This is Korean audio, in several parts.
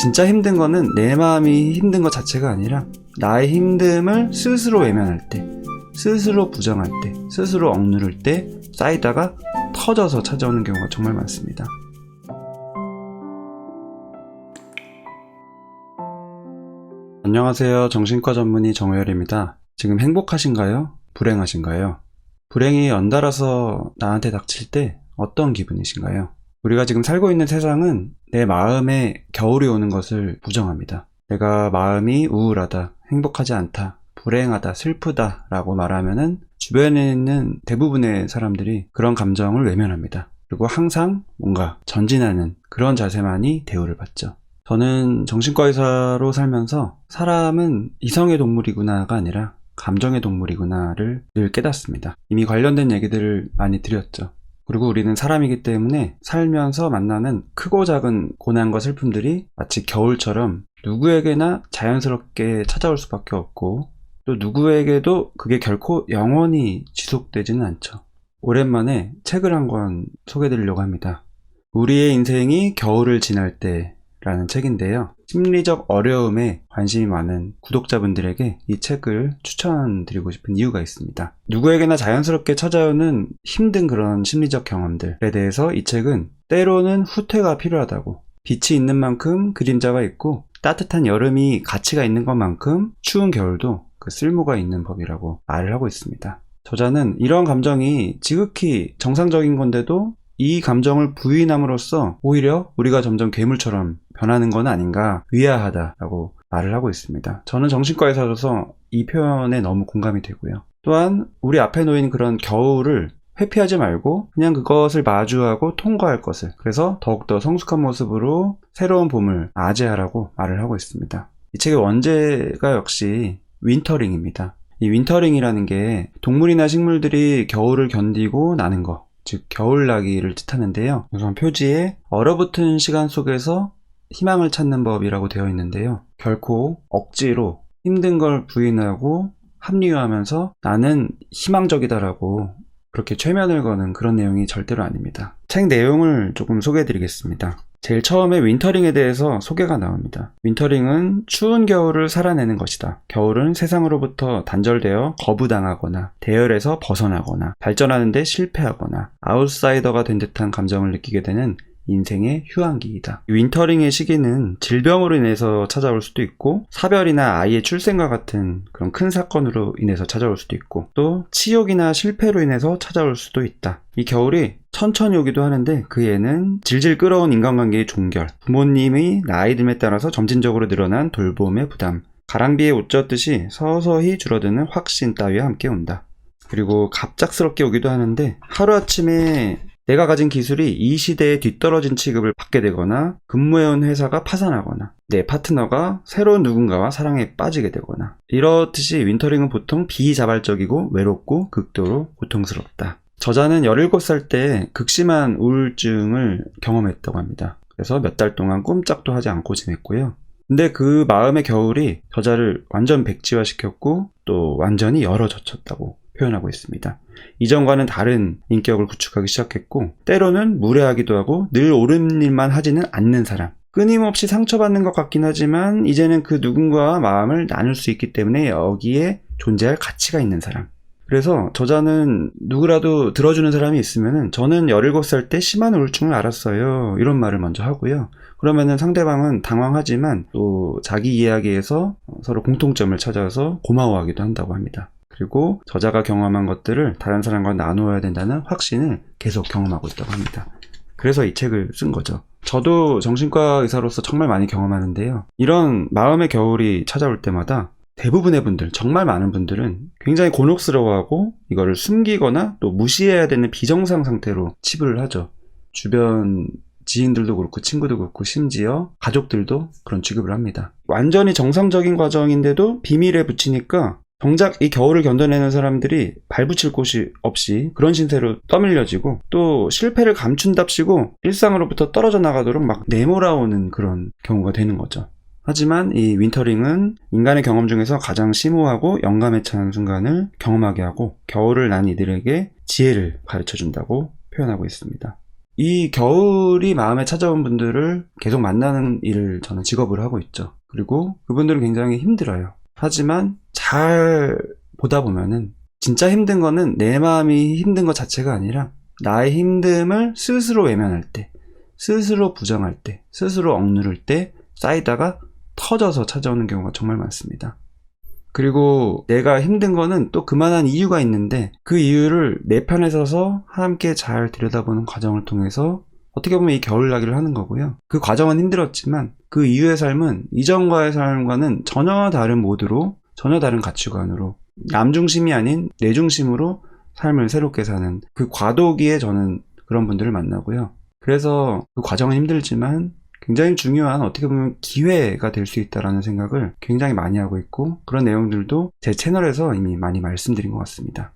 진짜 힘든 거는 내 마음이 힘든 것 자체가 아니라 나의 힘듦을 스스로 외면할 때, 스스로 부정할 때, 스스로 억누를 때 쌓이다가 터져서 찾아오는 경우가 정말 많습니다. 안녕하세요. 정신과 전문의 정호열입니다. 지금 행복하신가요? 불행하신가요? 불행이 연달아서 나한테 닥칠 때 어떤 기분이신가요? 우리가 지금 살고 있는 세상은 내 마음에 겨울이 오는 것을 부정합니다. 내가 마음이 우울하다, 행복하지 않다, 불행하다, 슬프다 라고 말하면은 주변에 있는 대부분의 사람들이 그런 감정을 외면합니다. 그리고 항상 뭔가 전진하는 그런 자세만이 대우를 받죠. 저는 정신과 의사로 살면서 사람은 이성의 동물이구나가 아니라 감정의 동물이구나를 늘 깨닫습니다. 이미 관련된 얘기들을 많이 드렸죠. 그리고 우리는 사람이기 때문에 살면서 만나는 크고 작은 고난과 슬픔들이 마치 겨울처럼 누구에게나 자연스럽게 찾아올 수밖에 없고, 또 누구에게도 그게 결코 영원히 지속되지는 않죠. 오랜만에 책을 한 권 소개해드리려고 합니다. 우리의 인생이 겨울을 지날 때 라는 책인데요. 심리적 어려움에 관심이 많은 구독자분들에게 이 책을 추천드리고 싶은 이유가 있습니다. 누구에게나 자연스럽게 찾아오는 힘든 그런 심리적 경험들에 대해서 이 책은 때로는 후퇴가 필요하다고, 빛이 있는 만큼 그림자가 있고 따뜻한 여름이 가치가 있는 것만큼 추운 겨울도 그 쓸모가 있는 법이라고 말을 하고 있습니다. 저자는 이런 감정이 지극히 정상적인 건데도 이 감정을 부인함으로써 오히려 우리가 점점 괴물처럼 변하는 건 아닌가, 위화하다라고 말을 하고 있습니다. 저는 정신과 의사로서 이 표현에 너무 공감이 되고요. 또한 우리 앞에 놓인 그런 겨울을 회피하지 말고 그냥 그것을 마주하고 통과할 것을, 그래서 더욱더 성숙한 모습으로 새로운 봄을 맞이하라고 말을 하고 있습니다. 이 책의 원제가 역시 윈터링입니다. 이 윈터링이라는 게 동물이나 식물들이 겨울을 견디고 나는 것, 즉 겨울나기를 뜻하는데요. 우선 표지에 얼어붙은 시간 속에서 희망을 찾는 법이라고 되어 있는데요. 결코 억지로 힘든 걸 부인하고 합리화하면서 나는 희망적이다라고 그렇게 최면을 거는 그런 내용이 절대로 아닙니다. 책 내용을 조금 소개해드리겠습니다. 제일 처음에 윈터링에 대해서 소개가 나옵니다. 윈터링은 추운 겨울을 살아내는 것이다. 겨울은 세상으로부터 단절되어 거부당하거나 대열에서 벗어나거나 발전하는 데 실패하거나 아웃사이더가 된 듯한 감정을 느끼게 되는 인생의 휴양기이다. 윈터링의 시기는 질병으로 인해서 찾아올 수도 있고, 사별이나 아이의 출생과 같은 그런 큰 사건으로 인해서 찾아올 수도 있고, 또 치욕이나 실패로 인해서 찾아올 수도 있다. 이 겨울이 천천히 오기도 하는데 그 예는 질질 끌어온 인간관계의 종결, 부모님이 나이 듦에 따라서 점진적으로 늘어난 돌봄의 부담, 가랑비에 옷 젖듯이 서서히 줄어드는 확신 따위와 함께 온다. 그리고 갑작스럽게 오기도 하는데 하루아침에 내가 가진 기술이 이 시대에 뒤떨어진 취급을 받게 되거나, 근무해온 회사가 파산하거나, 내 파트너가 새로운 누군가와 사랑에 빠지게 되거나, 이렇듯이 윈터링은 보통 비자발적이고 외롭고 극도로 고통스럽다. 저자는 17살 때 극심한 우울증을 경험했다고 합니다. 그래서 몇 달 동안 꼼짝도 하지 않고 지냈고요. 근데 그 마음의 겨울이 저자를 완전 백지화시켰고 또 완전히 열어젖혔다고 표현하고 있습니다. 이전과는 다른 인격을 구축하기 시작했고, 때로는 무례하기도 하고 늘 옳은 일만 하지는 않는 사람, 끊임없이 상처받는 것 같긴 하지만 이제는 그 누군가와 마음을 나눌 수 있기 때문에 여기에 존재할 가치가 있는 사람. 그래서 저자는 누구라도 들어주는 사람이 있으면은 저는 17살 때 심한 우울증을 앓았어요, 이런 말을 먼저 하고요. 그러면은 상대방은 당황하지만 또 자기 이야기에서 서로 공통점을 찾아서 고마워하기도 한다고 합니다. 그리고 저자가 경험한 것들을 다른 사람과 나누어야 된다는 확신을 계속 경험하고 있다고 합니다. 그래서 이 책을 쓴 거죠. 저도 정신과 의사로서 정말 많이 경험하는데요. 이런 마음의 겨울이 찾아올 때마다 대부분의 분들, 정말 많은 분들은 굉장히 곤혹스러워하고 이거를 숨기거나 또 무시해야 되는 비정상 상태로 치부를 하죠. 주변 지인들도 그렇고 친구도 그렇고 심지어 가족들도 그런 취급을 합니다. 완전히 정상적인 과정인데도 비밀에 붙이니까 정작 이 겨울을 견뎌내는 사람들이 발붙일 곳이 없이 그런 신세로 떠밀려지고, 또 실패를 감춘답시고 일상으로부터 떨어져 나가도록 막 내몰아오는 그런 경우가 되는 거죠. 하지만 이 윈터링은 인간의 경험 중에서 가장 심오하고 영감에 찬 순간을 경험하게 하고 겨울을 난 이들에게 지혜를 가르쳐준다고 표현하고 있습니다. 이 겨울이 마음에 찾아온 분들을 계속 만나는 일을 저는 직업으로 하고 있죠. 그리고 그분들은 굉장히 힘들어요. 하지만 잘 보다 보면은 진짜 힘든 거는 내 마음이 힘든 것 자체가 아니라 나의 힘듦을 스스로 외면할 때, 스스로 부정할 때, 스스로 억누를 때 쌓이다가 터져서 찾아오는 경우가 정말 많습니다. 그리고 내가 힘든 거는 또 그만한 이유가 있는데 그 이유를 내 편에 서서 함께 잘 들여다보는 과정을 통해서 어떻게 보면 이 겨울나기를 하는 거고요. 그 과정은 힘들었지만 그 이후의 삶은 이전과의 삶과는 전혀 다른 모드로, 전혀 다른 가치관으로, 남 중심이 아닌 내 중심으로 삶을 새롭게 사는 그 과도기에 저는 그런 분들을 만나고요. 그래서 그 과정은 힘들지만 굉장히 중요한 어떻게 보면 기회가 될 수 있다는 생각을 굉장히 많이 하고 있고 그런 내용들도 제 채널에서 이미 많이 말씀드린 것 같습니다.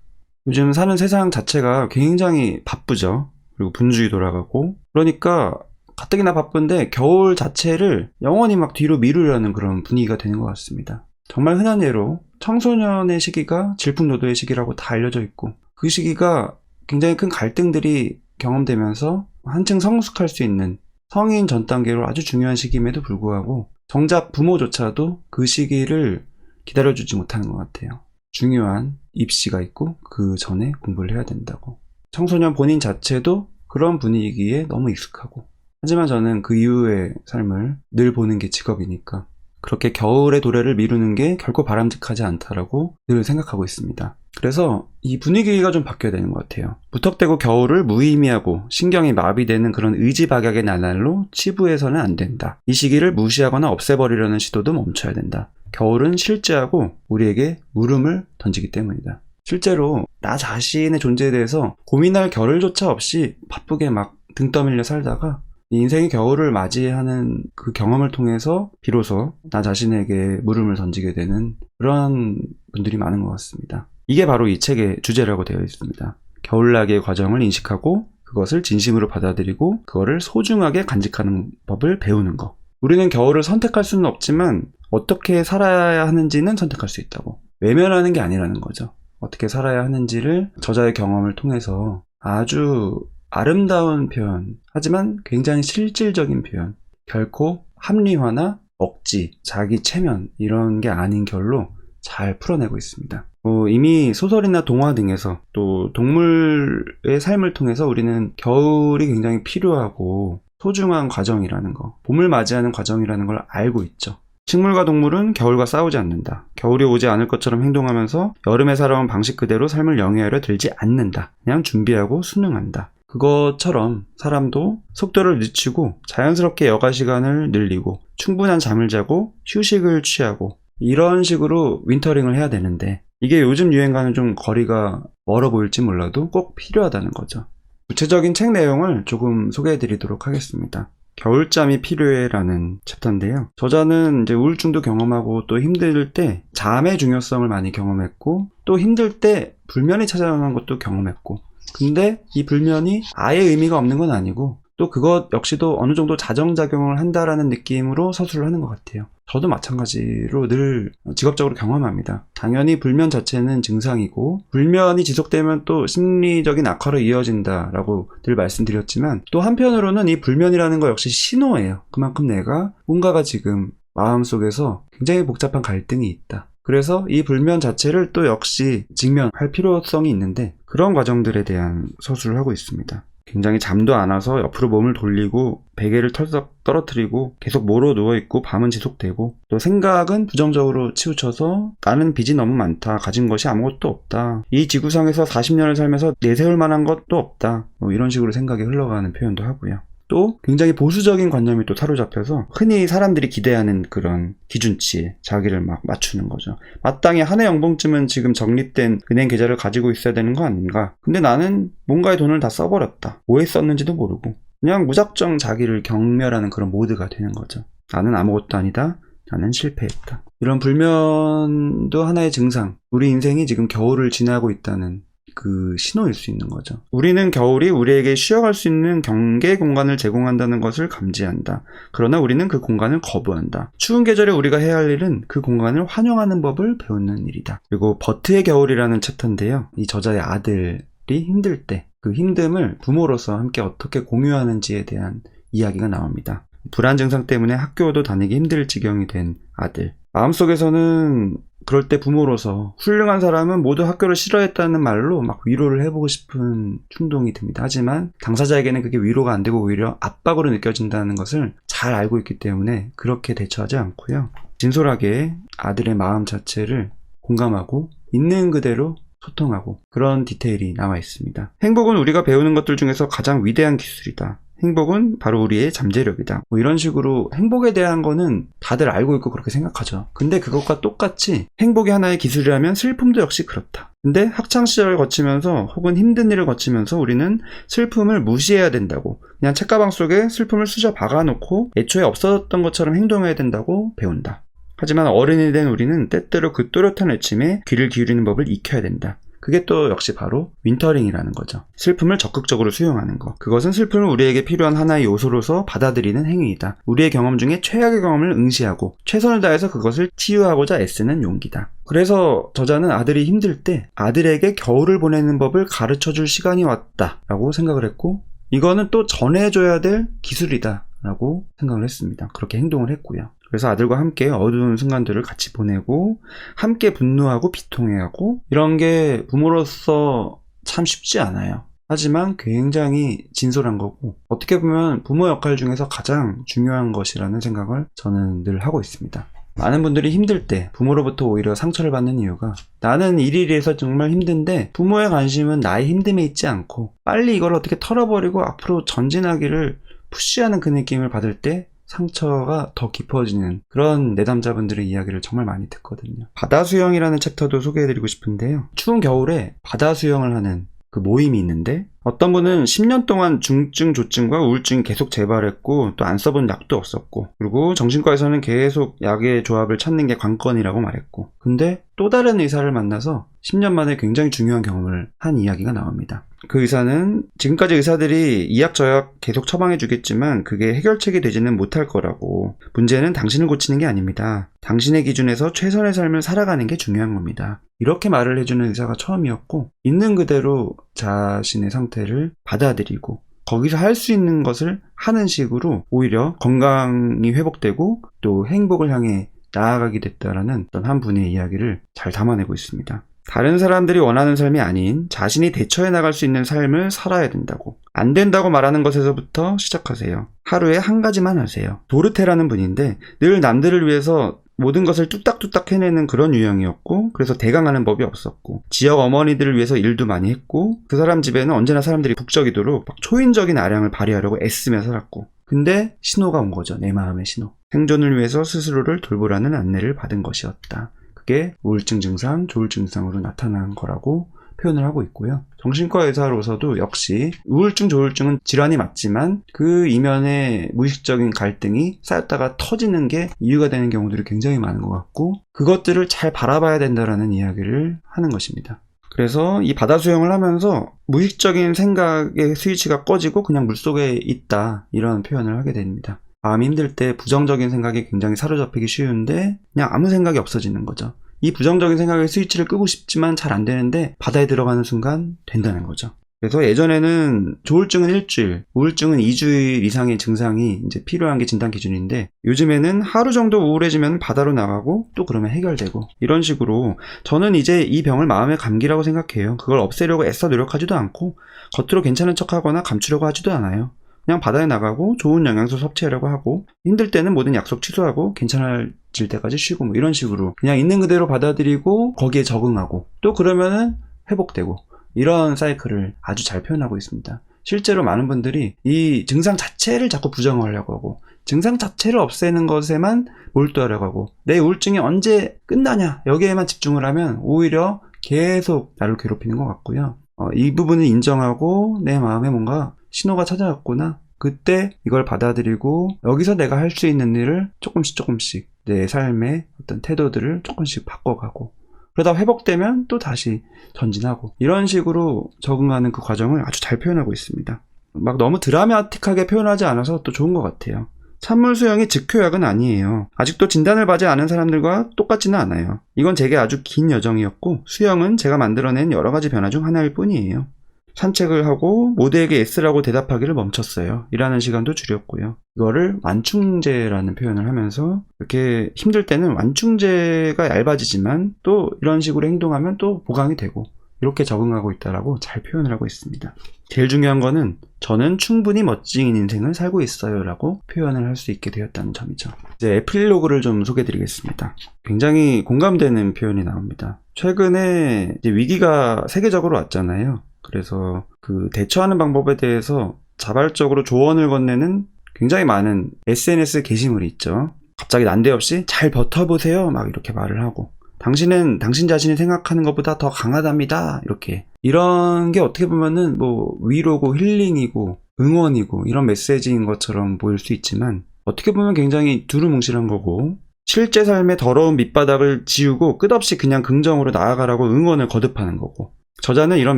요즘 사는 세상 자체가 굉장히 바쁘죠. 그리고 분주히 돌아가고 그러니까 가뜩이나 바쁜데 겨울 자체를 영원히 막 뒤로 미루려는 그런 분위기가 되는 것 같습니다. 정말 흔한 예로 청소년의 시기가 질풍노도의 시기라고 다 알려져 있고 그 시기가 굉장히 큰 갈등들이 경험되면서 한층 성숙할 수 있는 성인 전 단계로 아주 중요한 시기임에도 불구하고 정작 부모조차도 그 시기를 기다려주지 못하는 것 같아요. 중요한 입시가 있고 그 전에 공부를 해야 된다고. 청소년 본인 자체도 그런 분위기에 너무 익숙하고 하지만 저는 그 이후의 삶을 늘 보는 게 직업이니까 그렇게 겨울의 도래를 미루는 게 결코 바람직하지 않다라고 늘 생각하고 있습니다. 그래서 이 분위기가 좀 바뀌어야 되는 것 같아요. 무턱대고 겨울을 무의미하고 신경이 마비되는 그런 의지박약의 나날로 치부해서는 안 된다. 이 시기를 무시하거나 없애버리려는 시도도 멈춰야 된다. 겨울은 실제하고 우리에게 물음을 던지기 때문이다. 실제로 나 자신의 존재에 대해서 고민할 겨를조차 없이 바쁘게 막 등 떠밀려 살다가 인생의 겨울을 맞이하는 그 경험을 통해서 비로소 나 자신에게 물음을 던지게 되는 그런 분들이 많은 것 같습니다. 이게 바로 이 책의 주제라고 되어 있습니다. 겨울나기의 과정을 인식하고 그것을 진심으로 받아들이고 그거를 소중하게 간직하는 법을 배우는 것. 우리는 겨울을 선택할 수는 없지만 어떻게 살아야 하는지는 선택할 수 있다고. 외면하는 게 아니라는 거죠. 어떻게 살아야 하는지를 저자의 경험을 통해서 아주 아름다운 표현, 하지만 굉장히 실질적인 표현, 결코 합리화나 억지, 자기 체면 이런 게 아닌 결로 잘 풀어내고 있습니다. 이미 소설이나 동화 등에서 또 동물의 삶을 통해서 우리는 겨울이 굉장히 필요하고 소중한 과정이라는 거, 봄을 맞이하는 과정이라는 걸 알고 있죠. 식물과 동물은 겨울과 싸우지 않는다. 겨울이 오지 않을 것처럼 행동하면서 여름에 살아온 방식 그대로 삶을 영위하려 들지 않는다. 그냥 준비하고 순응한다. 그것처럼 사람도 속도를 늦추고 자연스럽게 여가 시간을 늘리고 충분한 잠을 자고 휴식을 취하고 이런 식으로 윈터링을 해야 되는데 이게 요즘 유행과는 좀 거리가 멀어 보일지 몰라도 꼭 필요하다는 거죠. 구체적인 책 내용을 조금 소개해 드리도록 하겠습니다. 겨울잠이 필요해라는 챕터인데요. 저자는 이제 우울증도 경험하고 또 힘들 때 잠의 중요성을 많이 경험했고 또 힘들 때 불면이 찾아오는 것도 경험했고 근데 이 불면이 아예 의미가 없는 건 아니고 또 그것 역시도 어느 정도 자정작용을 한다라는 느낌으로 서술을 하는 것 같아요. 저도 마찬가지로 늘 직업적으로 경험합니다. 당연히 불면 자체는 증상이고 불면이 지속되면 또 심리적인 악화로 이어진다라고 늘 말씀드렸지만 또 한편으로는 이 불면이라는 거 역시 신호예요. 그만큼 내가 뭔가가 지금 마음속에서 굉장히 복잡한 갈등이 있다. 그래서 이 불면 자체를 또 역시 직면할 필요성이 있는데 그런 과정들에 대한 서술을 하고 있습니다. 굉장히 잠도 안 와서 옆으로 몸을 돌리고 베개를 털썩 떨어뜨리고 계속 모로 누워있고 밤은 지속되고 또 생각은 부정적으로 치우쳐서 나는 빚이 너무 많다. 가진 것이 아무것도 없다. 이 지구상에서 40년을 살면서 내세울 만한 것도 없다. 이런 식으로 생각이 흘러가는 표현도 하고요. 또 굉장히 보수적인 관념이 또 사로잡혀서 흔히 사람들이 기대하는 그런 기준치에 자기를 막 맞추는 거죠. 마땅히 한 해 연봉쯤은 지금 적립된 은행 계좌를 가지고 있어야 되는 거 아닌가? 근데 나는 뭔가의 돈을 다 써버렸다. 뭐에 썼는지도 모르고 그냥 무작정 자기를 경멸하는 그런 모드가 되는 거죠. 나는 아무것도 아니다. 나는 실패했다. 이런 불면도 하나의 증상. 우리 인생이 지금 겨울을 지나고 있다는 그 신호일 수 있는 거죠. 우리는 겨울이 우리에게 쉬어갈 수 있는 경계 공간을 제공한다는 것을 감지한다. 그러나 우리는 그 공간을 거부한다. 추운 계절에 우리가 해야 할 일은 그 공간을 환영하는 법을 배우는 일이다. 그리고 버트의 겨울이라는 챕터인데요. 이 저자의 아들 힘들 때 그 힘듦을 부모로서 함께 어떻게 공유하는지에 대한 이야기가 나옵니다. 불안 증상 때문에 학교도 다니기 힘들 지경이 된 아들. 마음속에서는 그럴 때 부모로서 훌륭한 사람은 모두 학교를 싫어했다는 말로 막 위로를 해보고 싶은 충동이 듭니다. 하지만 당사자에게는 그게 위로가 안 되고 오히려 압박으로 느껴진다는 것을 잘 알고 있기 때문에 그렇게 대처하지 않고요. 진솔하게 아들의 마음 자체를 공감하고 있는 그대로 소통하고 그런 디테일이 나와 있습니다. 행복은 우리가 배우는 것들 중에서 가장 위대한 기술이다. 행복은 바로 우리의 잠재력이다. 뭐 이런 식으로 행복에 대한 거는 다들 알고 있고 그렇게 생각하죠. 근데 그것과 똑같이 행복이 하나의 기술이라면 슬픔도 역시 그렇다. 근데 학창시절을 거치면서 혹은 힘든 일을 거치면서 우리는 슬픔을 무시해야 된다고, 그냥 책가방 속에 슬픔을 쑤셔 박아놓고 애초에 없었던 것처럼 행동해야 된다고 배운다. 하지만 어른이 된 우리는 때때로 그 또렷한 외침에 귀를 기울이는 법을 익혀야 된다. 그게 또 역시 바로 윈터링이라는 거죠. 슬픔을 적극적으로 수용하는 것. 그것은 슬픔을 우리에게 필요한 하나의 요소로서 받아들이는 행위이다. 우리의 경험 중에 최악의 경험을 응시하고 최선을 다해서 그것을 치유하고자 애쓰는 용기다. 그래서 저자는 아들이 힘들 때 아들에게 겨울을 보내는 법을 가르쳐줄 시간이 왔다 라고 생각을 했고, 이거는 또 전해줘야 될 기술이다 라고 생각을 했습니다. 그렇게 행동을 했고요. 그래서 아들과 함께 어두운 순간들을 같이 보내고 함께 분노하고 비통해하고 이런 게 부모로서 참 쉽지 않아요. 하지만 굉장히 진솔한 거고 어떻게 보면 부모 역할 중에서 가장 중요한 것이라는 생각을 저는 늘 하고 있습니다. 많은 분들이 힘들 때 부모로부터 오히려 상처를 받는 이유가 나는 일일이해서 정말 힘든데 부모의 관심은 나의 힘듦에 있지 않고 빨리 이걸 어떻게 털어버리고 앞으로 전진하기를 푸시하는 그 느낌을 받을 때 상처가 더 깊어지는 그런 내담자분들의 이야기를 정말 많이 듣거든요. 바다 수영이라는 챕터도 소개해드리고 싶은데요. 추운 겨울에 바다 수영을 하는 그 모임이 있는데 어떤 분은 10년 동안 중증, 조증과 우울증이 계속 재발했고 또 안 써본 약도 없었고 그리고 정신과에서는 계속 약의 조합을 찾는 게 관건이라고 말했고 근데 또 다른 의사를 만나서 10년 만에 굉장히 중요한 경험을 한 이야기가 나옵니다. 그 의사는 지금까지 의사들이 이약 저약 계속 처방해 주겠지만 그게 해결책이 되지는 못할 거라고, 문제는 당신을 고치는 게 아닙니다. 당신의 기준에서 최선의 삶을 살아가는 게 중요한 겁니다. 이렇게 말을 해주는 의사가 처음이었고 있는 그대로 자신의 상태를 받아들이고 거기서 할 수 있는 것을 하는 식으로 오히려 건강이 회복되고 또 행복을 향해 나아가게 됐다라는 어떤 한 분의 이야기를 잘 담아내고 있습니다. 다른 사람들이 원하는 삶이 아닌 자신이 대처해 나갈 수 있는 삶을 살아야 된다고. 안 된다고 말하는 것에서부터 시작하세요. 하루에 한 가지만 하세요. 도르테라는 분인데 늘 남들을 위해서 모든 것을 뚝딱뚝딱 해내는 그런 유형이었고 그래서 대강하는 법이 없었고 지역 어머니들을 위해서 일도 많이 했고 그 사람 집에는 언제나 사람들이 북적이도록 막 초인적인 아량을 발휘하려고 애쓰며 살았고 근데 신호가 온 거죠. 내 마음의 신호. 생존을 위해서 스스로를 돌보라는 안내를 받은 것이었다. 그게 우울증 증상, 조울증 증상으로 나타난 거라고 표현을 하고 있고요. 정신과 의사로서도 역시 우울증, 조울증은 질환이 맞지만 그 이면에 무의식적인 갈등이 쌓였다가 터지는 게 이유가 되는 경우들이 굉장히 많은 것 같고 그것들을 잘 바라봐야 된다라는 이야기를 하는 것입니다. 그래서 이 바다 수영을 하면서 무의식적인 생각의 스위치가 꺼지고 그냥 물속에 있다 이런 표현을 하게 됩니다. 마음이 힘들 때 부정적인 생각이 굉장히 사로잡히기 쉬운데 그냥 아무 생각이 없어지는 거죠. 이 부정적인 생각의 스위치를 끄고 싶지만 잘 안 되는데 바다에 들어가는 순간 된다는 거죠. 그래서 예전에는 조울증은 일주일, 우울증은 2주일 이상의 증상이 이제 필요한 게 진단 기준인데 요즘에는 하루 정도 우울해지면 바다로 나가고 또 그러면 해결되고 이런 식으로 저는 이제 이 병을 마음의 감기라고 생각해요. 그걸 없애려고 애써 노력하지도 않고 겉으로 괜찮은 척하거나 감추려고 하지도 않아요. 그냥 바다에 나가고 좋은 영양소 섭취하려고 하고 힘들 때는 모든 약속 취소하고 괜찮아질 때까지 쉬고 뭐 이런 식으로 그냥 있는 그대로 받아들이고 거기에 적응하고 또 그러면은 회복되고 이런 사이클을 아주 잘 표현하고 있습니다. 실제로 많은 분들이 이 증상 자체를 자꾸 부정하려고 하고 증상 자체를 없애는 것에만 몰두하려고 하고 내 우울증이 언제 끝나냐 여기에만 집중을 하면 오히려 계속 나를 괴롭히는 것 같고요. 이 부분을 인정하고 내 마음에 뭔가 신호가 찾아왔구나. 그때 이걸 받아들이고 여기서 내가 할 수 있는 일을 조금씩 내 삶의 어떤 태도들을 조금씩 바꿔가고 그러다 회복되면 또 다시 전진하고 이런 식으로 적응하는 그 과정을 아주 잘 표현하고 있습니다. 막 너무 드라마틱하게 표현하지 않아서 또 좋은 것 같아요. 찬물 수영이 즉효약은 아니에요. 아직도 진단을 받지 않은 사람들과 똑같지는 않아요. 이건 제게 아주 긴 여정이었고 수영은 제가 만들어낸 여러 가지 변화 중 하나일 뿐이에요. 산책을 하고 모두에게 S라고 대답하기를 멈췄어요. 일하는 시간도 줄였고요. 이거를 완충제라는 표현을 하면서 이렇게 힘들 때는 완충제가 얇아지지만 또 이런 식으로 행동하면 또 보강이 되고 이렇게 적응하고 있다라고 잘 표현을 하고 있습니다. 제일 중요한 거는 저는 충분히 멋진 인생을 살고 있어요 라고 표현을 할 수 있게 되었다는 점이죠. 이제 에필로그를 좀 소개해 드리겠습니다. 굉장히 공감되는 표현이 나옵니다. 최근에 이제 위기가 세계적으로 왔잖아요. 그래서 그 대처하는 방법에 대해서 자발적으로 조언을 건네는 굉장히 많은 SNS 게시물이 있죠. 갑자기 난데없이 잘 버텨보세요 막 이렇게 말을 하고, 당신은 당신 자신이 생각하는 것보다 더 강하답니다. 이렇게. 이런 게 어떻게 보면은 뭐 위로고 힐링이고 응원이고 이런 메시지인 것처럼 보일 수 있지만, 어떻게 보면 굉장히 두루뭉실한 거고, 실제 삶의 더러운 밑바닥을 지우고 끝없이 그냥 긍정으로 나아가라고 응원을 거듭하는 거고, 저자는 이런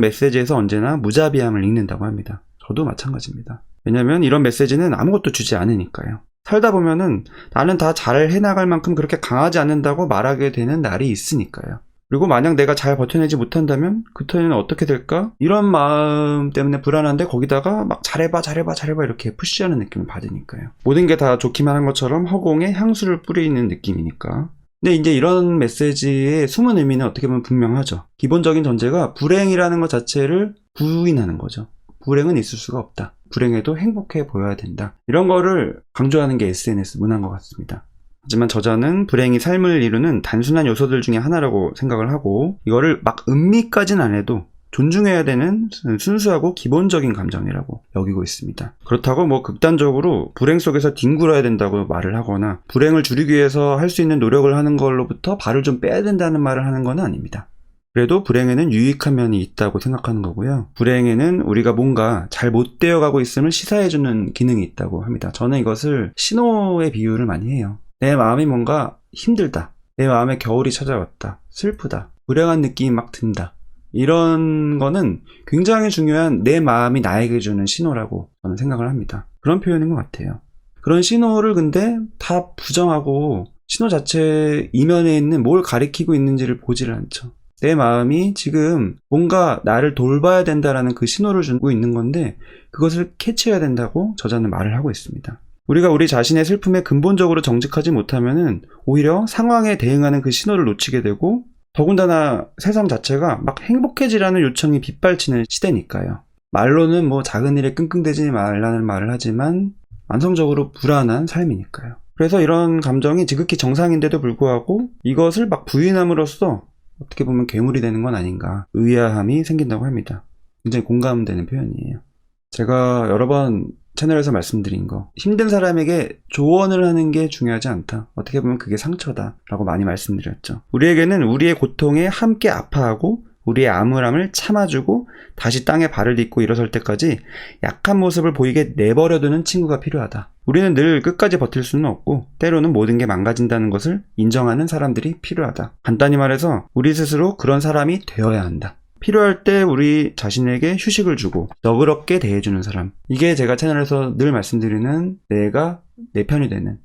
메시지에서 언제나 무자비함을 읽는다고 합니다. 저도 마찬가지입니다. 왜냐면 이런 메시지는 아무것도 주지 않으니까요. 살다 보면은 나는 다 잘 해나갈 만큼 그렇게 강하지 않는다고 말하게 되는 날이 있으니까요. 그리고 만약 내가 잘 버텨내지 못한다면 그 턴에는 어떻게 될까? 이런 마음 때문에 불안한데 거기다가 막 잘해봐 이렇게 푸시하는 느낌을 받으니까요. 모든 게 다 좋기만 한 것처럼 허공에 향수를 뿌리는 느낌이니까. 근데 이제 이런 메시지의 숨은 의미는 어떻게 보면 분명하죠. 기본적인 전제가 불행이라는 것 자체를 부인하는 거죠. 불행은 있을 수가 없다. 불행해도 행복해 보여야 된다. 이런 거를 강조하는 게 SNS 문화인 것 같습니다. 하지만 저자는 불행이 삶을 이루는 단순한 요소들 중에 하나라고 생각을 하고, 이거를 막 음미까지는 안 해도 존중해야 되는 순수하고 기본적인 감정이라고 여기고 있습니다. 그렇다고 뭐 극단적으로 불행 속에서 뒹굴어야 된다고 말을 하거나 불행을 줄이기 위해서 할 수 있는 노력을 하는 걸로부터 발을 좀 빼야 된다는 말을 하는 건 아닙니다. 그래도 불행에는 유익한 면이 있다고 생각하는 거고요. 불행에는 우리가 뭔가 잘 못 되어가고 있음을 시사해주는 기능이 있다고 합니다. 저는 이것을 신호의 비유를 많이 해요. 내 마음이 뭔가 힘들다. 내 마음에 겨울이 찾아왔다. 슬프다. 불행한 느낌이 막 든다. 이런 거는 굉장히 중요한 내 마음이 나에게 주는 신호라고 저는 생각을 합니다. 그런 표현인 것 같아요. 그런 신호를 근데 다 부정하고 신호 자체 이면에 있는 뭘 가리키고 있는지를 보지를 않죠. 내 마음이 지금 뭔가 나를 돌봐야 된다라는 그 신호를 주고 있는 건데, 그것을 캐치해야 된다고 저자는 말을 하고 있습니다. 우리가 우리 자신의 슬픔에 근본적으로 정직하지 못하면은 오히려 상황에 대응하는 그 신호를 놓치게 되고, 더군다나 세상 자체가 막 행복해지라는 요청이 빗발치는 시대니까요. 말로는 뭐 작은 일에 끙끙대지 말라는 말을 하지만 완성적으로 불안한 삶이니까요. 그래서 이런 감정이 지극히 정상인데도 불구하고 이것을 막 부인함으로써 어떻게 보면 괴물이 되는 건 아닌가, 의아함이 생긴다고 합니다. 굉장히 공감되는 표현이에요. 제가 여러 번 채널에서 말씀드린 거, 힘든 사람에게 조언을 하는 게 중요하지 않다. 어떻게 보면 그게 상처다 라고 많이 말씀드렸죠. 우리에게는 우리의 고통에 함께 아파하고 우리의 암울함을 참아주고 다시 땅에 발을 딛고 일어설 때까지 약한 모습을 보이게 내버려두는 친구가 필요하다. 우리는 늘 끝까지 버틸 수는 없고 때로는 모든 게 망가진다는 것을 인정하는 사람들이 필요하다. 간단히 말해서 우리 스스로 그런 사람이 되어야 한다. 필요할 때 우리 자신에게 휴식을 주고 너그럽게 대해주는 사람. 이게 제가 채널에서 늘 말씀드리는 내가 내 편이 되는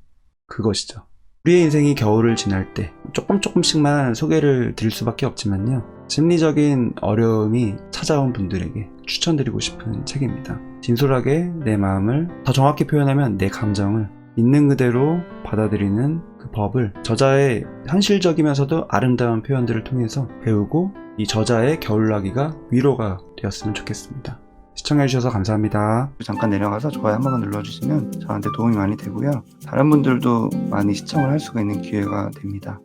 그것이죠. 우리의 인생이 겨울을 지날 때 조금씩만 소개를 드릴 수밖에 없지만요. 심리적인 어려움이 찾아온 분들에게 추천드리고 싶은 책입니다. 진솔하게 내 마음을, 더 정확히 표현하면 내 감정을 있는 그대로 받아들이는 그 법을 저자의 현실적이면서도 아름다운 표현들을 통해서 배우고 이 저자의 겨울나기가 위로가 되었으면 좋겠습니다. 시청해주셔서 감사합니다. 잠깐 내려가서 좋아요 한 번만 눌러주시면 저한테 도움이 많이 되고요. 다른 분들도 많이 시청을 할 수가 있는 기회가 됩니다.